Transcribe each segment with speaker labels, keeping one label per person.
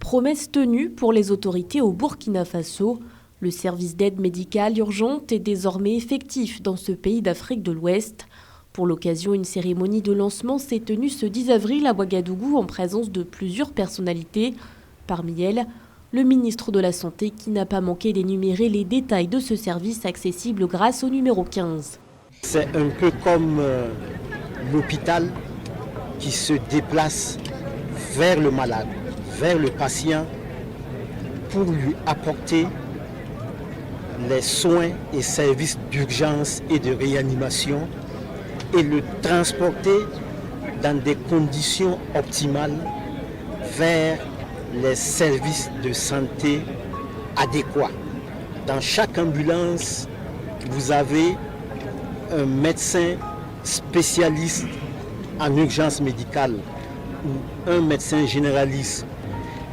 Speaker 1: Promesse tenue pour les autorités au Burkina Faso. Le service d'aide médicale urgente est désormais effectif dans ce pays d'Afrique de l'Ouest. Pour l'occasion, une cérémonie de lancement s'est tenue ce 10 avril à Ouagadougou en présence de plusieurs personnalités. Parmi elles, le ministre de la Santé qui n'a pas manqué d'énumérer les détails de ce service accessible grâce au numéro 15.
Speaker 2: C'est un peu comme l'hôpital qui se déplace vers le malade, vers le patient pour lui apporter les soins et services d'urgence et de réanimation et le transporter dans des conditions optimales vers les services de santé adéquats. Dans chaque ambulance, vous avez un médecin spécialiste en urgence médicale ou un médecin généraliste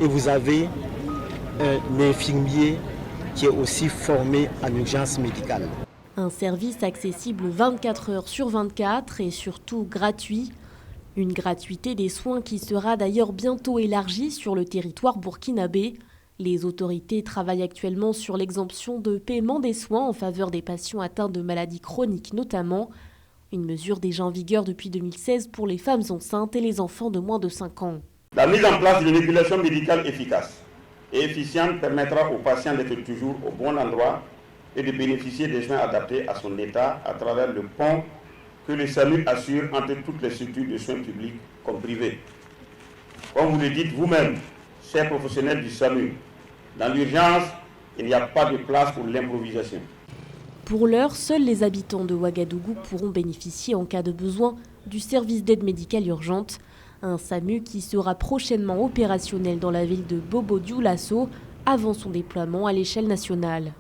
Speaker 2: et vous avez un infirmier qui est aussi formé en urgence médicale.
Speaker 1: Un service accessible 24 heures sur 24 et surtout gratuit. Une gratuité des soins qui sera d'ailleurs bientôt élargie sur le territoire burkinabé. Les autorités travaillent actuellement sur l'exemption de paiement des soins en faveur des patients atteints de maladies chroniques notamment. Une mesure déjà en vigueur depuis 2016 pour les femmes enceintes et les enfants de moins de 5 ans.
Speaker 3: La mise en place d'une régulation médicale efficace et efficiente permettra aux patients d'être toujours au bon endroit et de bénéficier des soins adaptés à son état à travers le pont que le SAMU assure entre toutes les structures de soins publics comme privées. Comme vous le dites vous-même, chers professionnels du SAMU, dans l'urgence, il n'y a pas de place pour l'improvisation.
Speaker 1: Pour l'heure, seuls les habitants de Ouagadougou pourront bénéficier en cas de besoin du service d'aide médicale urgente. Un SAMU qui sera prochainement opérationnel dans la ville de Bobo-Dioulasso avant son déploiement à l'échelle nationale.